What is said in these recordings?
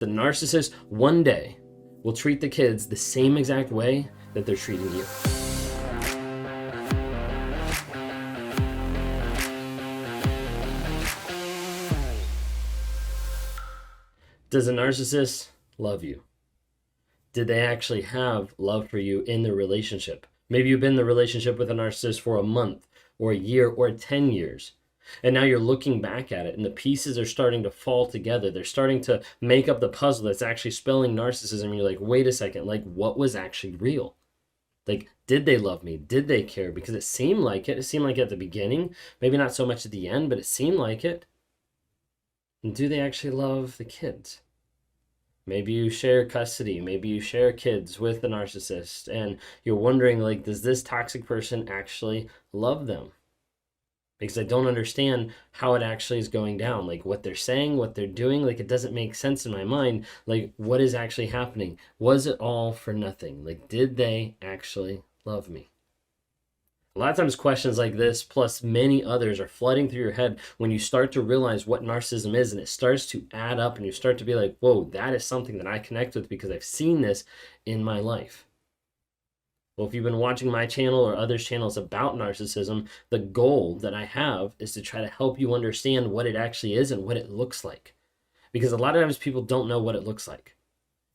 The narcissist one day will treat the kids the same exact way that they're treating you. Does a narcissist love you? Did they actually have love for you in the relationship? Maybe you've been in the relationship with a narcissist for a month or a year or 10 years. And now you're looking back at it and the pieces are starting to fall together. They're starting to make up the puzzle that's actually spelling narcissism. And you're like, wait a second, like what was actually real? Like, did they love me? Did they care? Because it seemed like it. It seemed like at the beginning, maybe not so much at the end, but it seemed like it. And do they actually love the kids? Maybe you share custody, maybe you share kids with the narcissist, and you're wondering, like, does this toxic person actually love them? Because I don't understand how it actually is going down. Like what they're saying, what they're doing, like it doesn't make sense in my mind. Like what is actually happening? Was it all for nothing? Like, did they actually love me? A lot of times questions like this, plus many others, are flooding through your head when you start to realize what narcissism is, and it starts to add up, and you start to be like, whoa, that is something that I connect with because I've seen this in my life. Well, if you've been watching my channel or others' channels about narcissism, the goal that I have is to try to help you understand what it actually is and what it looks like. Because a lot of times people don't know what it looks like.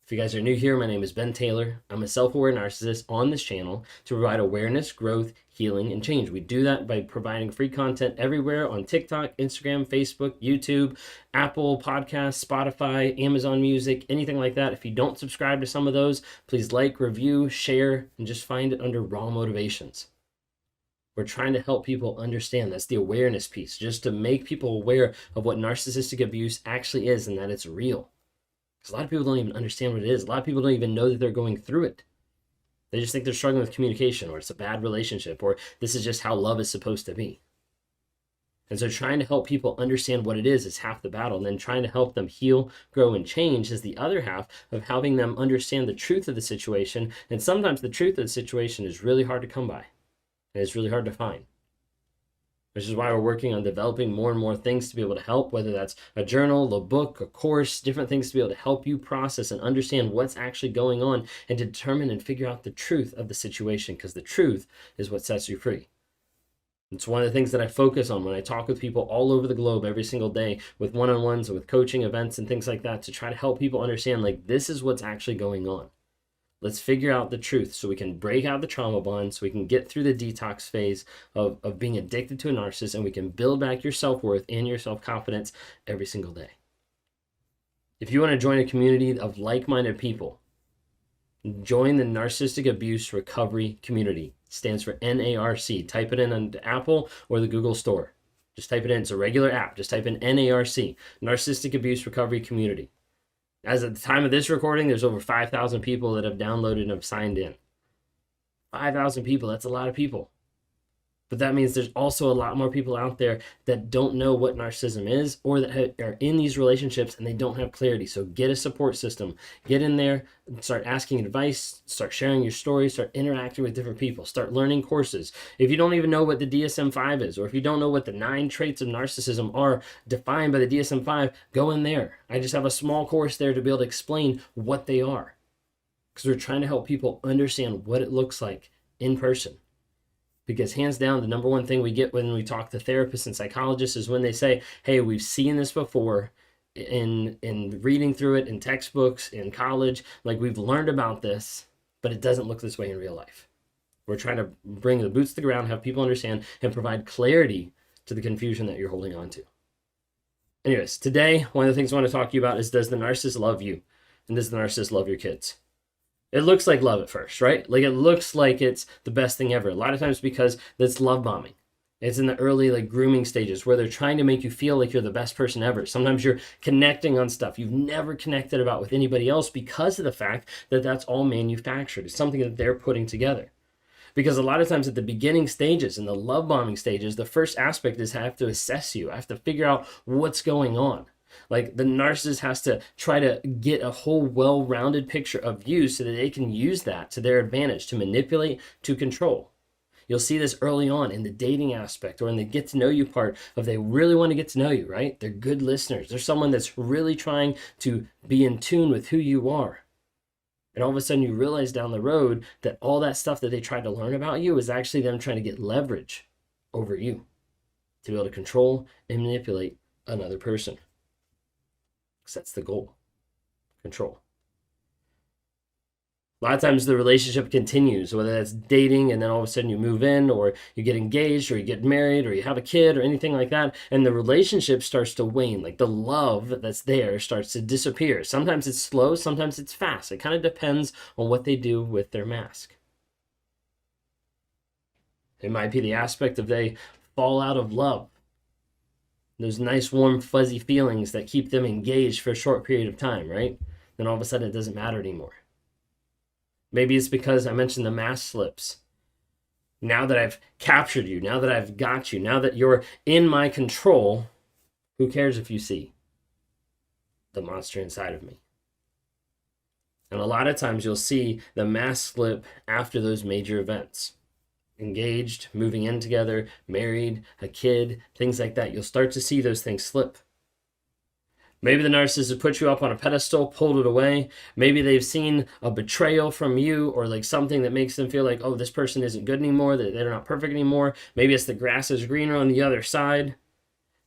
If you guys are new here, my name is Ben Taylor. I'm a self-aware narcissist on this channel to provide awareness, growth, healing, and change. We do that by providing free content everywhere on TikTok, Instagram, Facebook, YouTube, Apple Podcasts, Spotify, Amazon Music, anything like that. If you don't subscribe to some of those, please like, review, share, and just find it under Raw Motivations. We're trying to help people understand. That's the awareness piece, just to make people aware of what narcissistic abuse actually is and that it's real. Because a lot of people don't even understand what it is. A lot of people don't even know that they're going through it. They just think they're struggling with communication, or it's a bad relationship, or this is just how love is supposed to be. And so trying to help people understand what it is half the battle. And then trying to help them heal, grow, and change is the other half of helping them understand the truth of the situation. And sometimes the truth of the situation is really hard to come by. And it's really hard to find. Which is why we're working on developing more and more things to be able to help, whether that's a journal, a book, a course, different things to be able to help you process and understand what's actually going on and to determine and figure out the truth of the situation, because the truth is what sets you free. It's one of the things that I focus on when I talk with people all over the globe every single day with one-on-ones and with coaching events and things like that, to try to help people understand, like, this is what's actually going on. Let's figure out the truth so we can break out the trauma bond, so we can get through the detox phase of being addicted to a narcissist, and we can build back your self-worth and your self-confidence every single day. If you want to join a community of like-minded people, join the Narcissistic Abuse Recovery Community. It stands for NARC. Type it in on Apple or the Google Store. Just type it in. It's a regular app. Just type in NARC, Narcissistic Abuse Recovery Community. As at the time of this recording, there's over 5,000 people that have downloaded and have signed in. 5,000 people, that's a lot of people. But that means there's also a lot more people out there that don't know what narcissism is, or that are in these relationships and they don't have clarity. So get a support system. Get in there, start asking advice, start sharing your stories, start interacting with different people, start learning courses. If you don't even know what the DSM-5 is, or if you don't know what the 9 traits of narcissism are defined by the DSM-5, go in there. I just have a small course there to be able to explain what they are. Because we're trying to help people understand what it looks like in person. Because hands down, the number one thing we get when we talk to therapists and psychologists is when they say, hey, we've seen this before in reading through it in textbooks, in college, like we've learned about this, but it doesn't look this way in real life. We're trying to bring the boots to the ground, have people understand, and provide clarity to the confusion that you're holding on to. Anyways, today, one of the things I want to talk to you about is, does the narcissist love you? And does the narcissist love your kids? It looks like love at first, right? Like it looks like it's the best thing ever. A lot of times because that's love bombing. It's in the early like grooming stages where they're trying to make you feel like you're the best person ever. Sometimes you're connecting on stuff you've never connected about with anybody else because of the fact that that's all manufactured. It's something that they're putting together. Because a lot of times at the beginning stages, in the love bombing stages, the first aspect is I have to assess you. I have to figure out what's going on. Like the narcissist has to try to get a whole well-rounded picture of you so that they can use that to their advantage, to manipulate, to control. You'll see this early on in the dating aspect or in the get to know you part of they really want to get to know you, right? They're good listeners. They're someone that's really trying to be in tune with who you are. And all of a sudden you realize down the road that all that stuff that they tried to learn about you is actually them trying to get leverage over you to be able to control and manipulate another person. Because that's the goal. Control. A lot of times the relationship continues, whether that's dating and then all of a sudden you move in or you get engaged or you get married or you have a kid or anything like that. And the relationship starts to wane. Like the love that's there starts to disappear. Sometimes it's slow, sometimes it's fast. It kind of depends on what they do with their mask. It might be the aspect of they fall out of love. Those nice, warm, fuzzy feelings that keep them engaged for a short period of time, right? Then all of a sudden it doesn't matter anymore. Maybe it's because I mentioned the mask slips. Now that I've captured you, now that I've got you, now that you're in my control, who cares if you see the monster inside of me? And a lot of times you'll see the mask slip after those major events. Engaged, moving in together, married, a kid, things like that. You'll start to see those things slip. Maybe the narcissist has put you up on a pedestal, pulled it away. Maybe they've seen a betrayal from you or like something that makes them feel like, oh, this person isn't good anymore, that they're not perfect anymore. Maybe it's the grass is greener on the other side.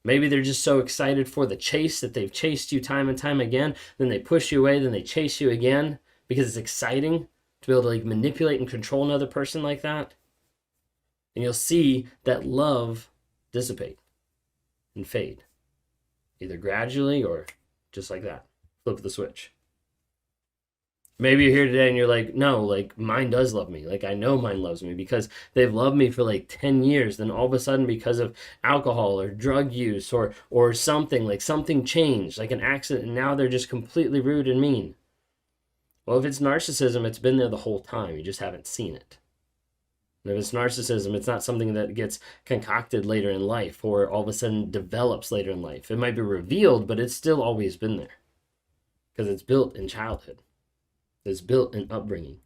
Maybe they're just so excited for the chase that they've chased you time and time again. Then they push you away, then they chase you again because it's exciting to be able to like manipulate and control another person like that. And you'll see that love dissipate and fade. Either gradually or just like that. Flip the switch. Maybe you're here today and you're like, no, like mine does love me. Like I know mine loves me because they've loved me for like 10 years. Then all of a sudden because of alcohol or drug use or something, like something changed, like an accident, and now they're just completely rude and mean. Well, if it's narcissism, it's been there the whole time. You just haven't seen it. And if it's narcissism, it's not something that gets concocted later in life or all of a sudden develops later in life. It might be revealed, but it's still always been there because it's built in childhood. It's built in upbringing.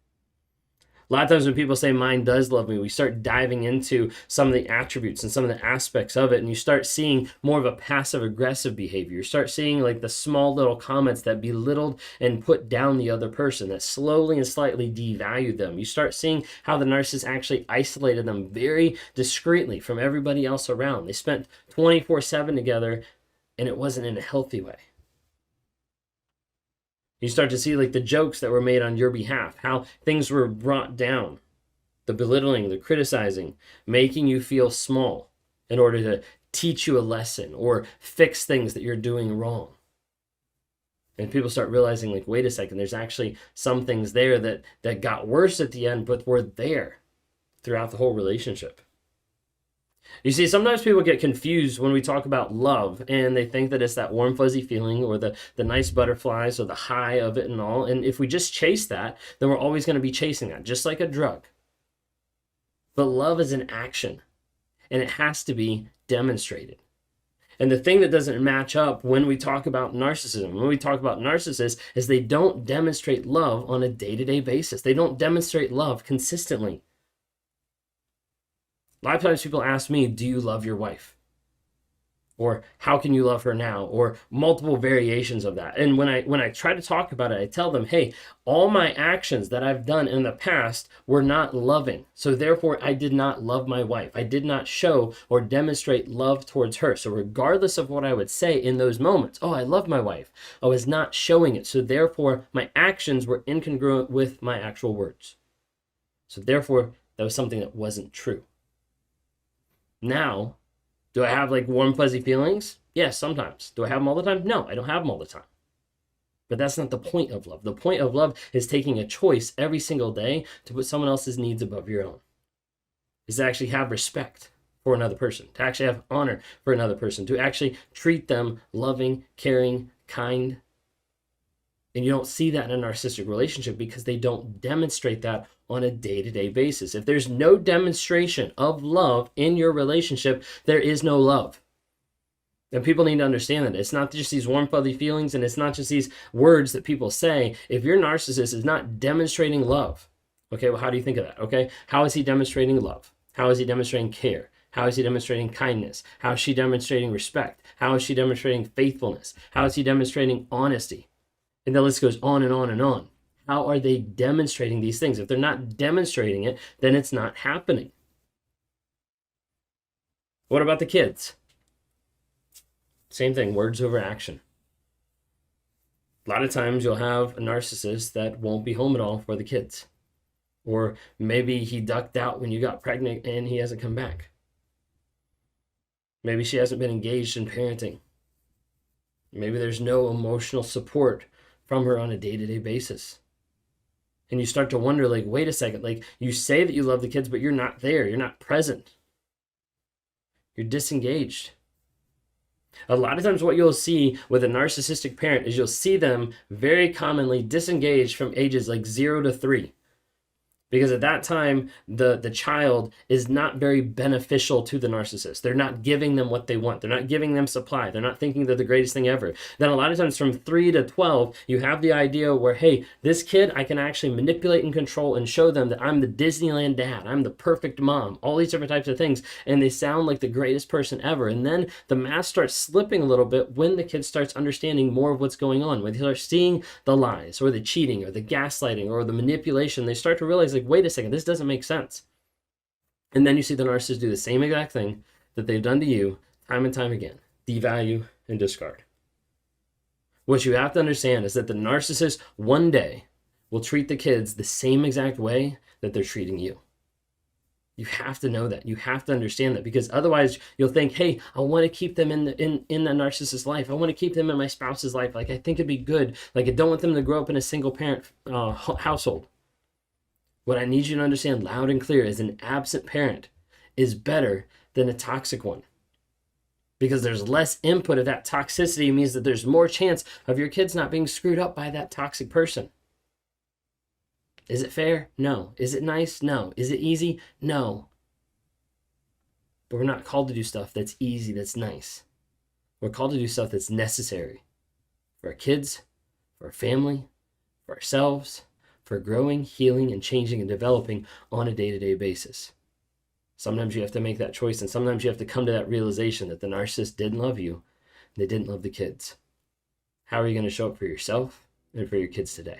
A lot of times when people say mine does love me, we start diving into some of the attributes and some of the aspects of it, and you start seeing more of a passive-aggressive behavior. You start seeing like the small little comments that belittled and put down the other person, that slowly and slightly devalued them. You start seeing how the narcissist actually isolated them very discreetly from everybody else around. They spent 24/7 together, and it wasn't in a healthy way. You start to see like the jokes that were made on your behalf, how things were brought down, the belittling, the criticizing, making you feel small in order to teach you a lesson or fix things that you're doing wrong. And people start realizing like, wait a second, there's actually some things there that got worse at the end, but were there throughout the whole relationship. You see, sometimes people get confused when we talk about love and they think that it's that warm, fuzzy feeling or the nice butterflies or the high of it and all. And if we just chase that, then we're always going to be chasing that, just like a drug. But love is an action, and it has to be demonstrated. And the thing that doesn't match up when we talk about narcissism, when we talk about narcissists, is they don't demonstrate love on a day-to-day basis. They don't demonstrate love consistently. A lot of times people ask me, do you love your wife? Or how can you love her now? Or multiple variations of that. And when I try to talk about it, I tell them, hey, all my actions that I've done in the past were not loving. So therefore, I did not love my wife. I did not show or demonstrate love towards her. So regardless of what I would say in those moments, oh, I love my wife, I was not showing it. So therefore, my actions were incongruent with my actual words. So therefore, that was something that wasn't true. Now, do I have like warm, fuzzy feelings? Yes, sometimes. Do I have them all the time? No, I don't have them all the time. But that's not the point of love. The point of love is taking a choice every single day to put someone else's needs above your own. Is to actually have respect for another person, to actually have honor for another person, to actually treat them loving, caring, kind. And you don't see that in a narcissistic relationship because they don't demonstrate that on a day-to-day basis. If there's no demonstration of love in your relationship, there is no love. And people need to understand that. It's not just these warm, fuzzy feelings, and it's not just these words that people say. If your narcissist is not demonstrating love, okay, well, how do you think of that? Okay, how is he demonstrating love? How is he demonstrating care? How is he demonstrating kindness? How is she demonstrating respect? How is she demonstrating faithfulness? How is he demonstrating honesty? And the list goes on and on and on. How are they demonstrating these things? If they're not demonstrating it, then it's not happening. What about the kids? Same thing, words over action. A lot of times you'll have a narcissist that won't be home at all for the kids. Or maybe he ducked out when you got pregnant and he hasn't come back. Maybe she hasn't been engaged in parenting. Maybe there's no emotional support from her on a day-to-day basis. And you start to wonder, like, wait a second, like, you say that you love the kids, but you're not there. You're not present. You're disengaged. A lot of times what you'll see with a narcissistic parent is you'll see them very commonly disengaged from ages like 0 to 3. Because at that time, the child is not very beneficial to the narcissist. They're not giving them what they want. They're not giving them supply. They're not thinking they're the greatest thing ever. Then a lot of times from 3 to 12, you have the idea where, hey, this kid, I can actually manipulate and control and show them that I'm the Disneyland dad. I'm the perfect mom. All these different types of things. And they sound like the greatest person ever. And then the mask starts slipping a little bit when the kid starts understanding more of what's going on. When they start seeing the lies or the cheating or the gaslighting or the manipulation, they start to realize, like, wait a second, this doesn't make sense. And then you see the narcissist do the same exact thing that they've done to you time and time again. Devalue and discard. What you have to understand is that the narcissist one day will treat the kids the same exact way that they're treating you. You have to know that. You have to understand that, because otherwise you'll think, hey, I want to keep them in the narcissist's life. I want to keep them in my spouse's life. Like, I think it'd be good. Like, I don't want them to grow up in a single parent household. What I need you to understand loud and clear is an absent parent is better than a toxic one. Because there's less input of that toxicity means that there's more chance of your kids not being screwed up by that toxic person. Is it fair? No. Is it nice? No. Is it easy? No. But we're not called to do stuff that's easy, that's nice. We're called to do stuff that's necessary for our kids, for our family, for ourselves, for growing, healing, and changing and developing on a day-to-day basis. Sometimes you have to make that choice, and sometimes you have to come to that realization that the narcissist didn't love you, and they didn't love the kids. How are you going to show up for yourself and for your kids today?